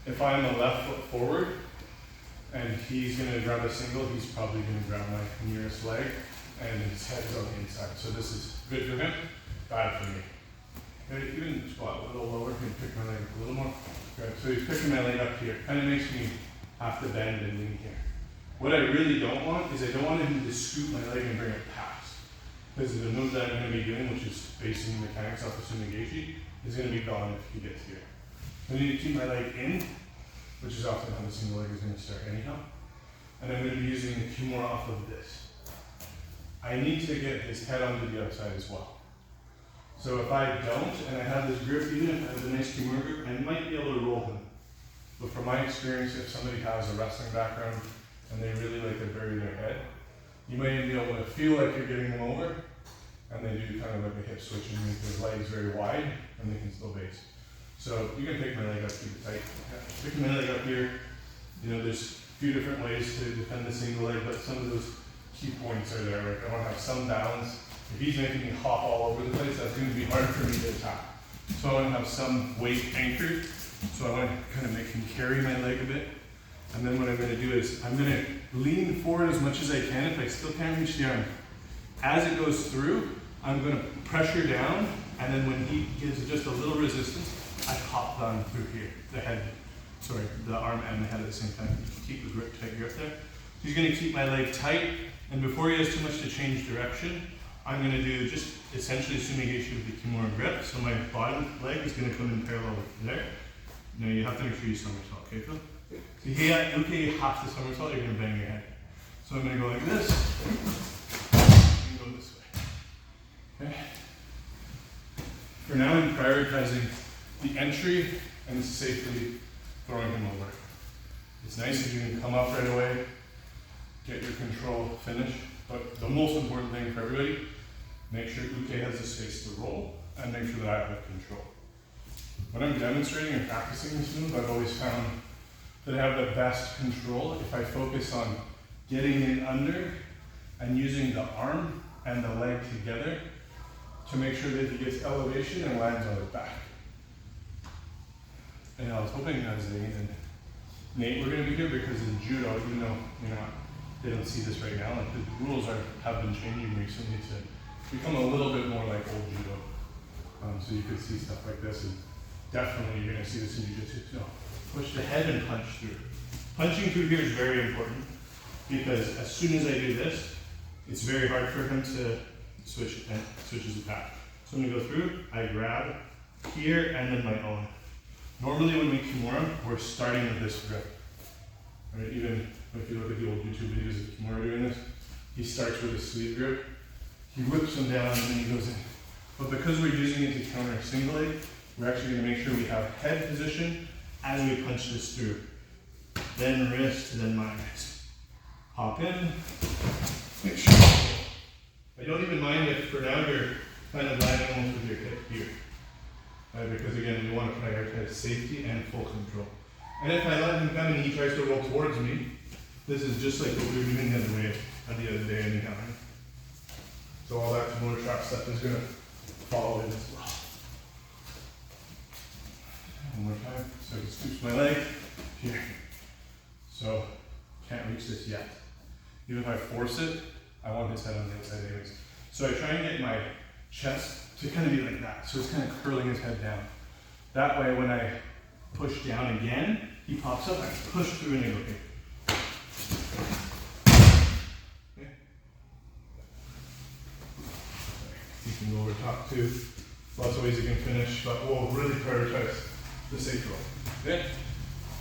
if I'm a left foot forward and he's gonna grab a single, he's probably gonna grab my nearest leg and his head is on the inside. So this is good for him, bad for me. Okay, even squat a little lower, and pick my leg up a little more. Good. So he's picking my leg up here. Kind of makes me have to bend and lean here. What I really don't want is I don't want him to scoop my leg and bring it past. Because the move that I'm going to be doing, which is basing the mechanics off of Sumi Gaeshi, is going to be gone if he gets here. I need to keep my leg in, which is often how the single leg is going to start anyhow. And I'm going to be using the Kimura off of this. I need to get his head onto the outside as well. So if I don't, and I have this grip, even if I have a nice Kimura grip, I might be able to roll him. But from my experience, if somebody has a wrestling background and they really like to bury their head, you might even be able to feel like you're getting them over, and they do kind of like a hip switch and make their legs very wide, and they can still base. So you can pick my leg up, keep it tight. Picking my leg up here, you know, there's a few different ways to defend the single leg, but some of those key points are there. Right? I want to have some balance. If he's making me hop all over the place, that's going to be hard for me to attack. So I want to have some weight anchored. So I want to kind of make him carry my leg a bit. And then what I'm going to do is I'm going to lean forward as much as I can if I still can't reach the arm. As it goes through, I'm going to pressure down, and then when he gives just a little resistance, I hop down through here. The arm and the head at the same time. Keep the grip, tight grip there. So he's going to keep my leg tight, and before he has too much to change direction, I'm going to do just essentially Sumi Gaeshi with the Kimura grip. So my bottom leg is going to come in parallel with there. Now you have to make sure you somersault, okay Phil? So here, okay, half the somersault, you're going to bang your head. So I'm going to go like this, and go this way. Okay? For now, I'm prioritizing the entry and safely throwing him over. It's nice if you can come up right away, get your control, finish. But the most important thing for everybody, make sure Uke has the space to roll, and make sure that I have control. When I'm demonstrating and practicing this move, I've always found that I have the best control if I focus on getting in under and using the arm and the leg together to make sure that he gets elevation and lands on his back. And I was hoping that Zane and Nate were going to be here because in judo, even though they don't see this right now, like the rules have been changing recently to become a little bit more like old judo. So you could see stuff like this, and definitely you're going to see this in jiu-jitsu. So push the head and punch through. Punching through here is very important because as soon as I do this, it's very hard for him to switch and switches the path. So I'm going to go through, I grab here and then my own. Normally when we Kimura, we're starting with this grip. Right? Even if you look at the old YouTube videos of Kimura doing this, he starts with a sleeve grip, he whips them down and then he goes in. But because we're using it to counter a single leg, we're actually going to make sure we have head position as we punch this through. Then wrist, then my wrist. Hop in, make sure. I don't even mind if for now you're kind of landing almost with your hip here. Because again, you want to prioritize safety and full control. And if I let him come and he tries to roll towards me, this is just like what we were doing the other way the other day anyhow. So all that motor trap stuff is going to follow in as well. One more time. So he scoops my leg here. So can't reach this yet. Even if I force it, I want his head on the outside anyways. So I try and get my chest to kind of be like that. So it's kind of curling his head down. That way when I push down again, he pops up, I push through and I go, okay. Okay. You can go over top too. Lots of ways you can finish, but we'll really prioritize the safe roll. Okay,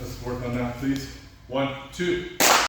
let's work on that please. 1, 2.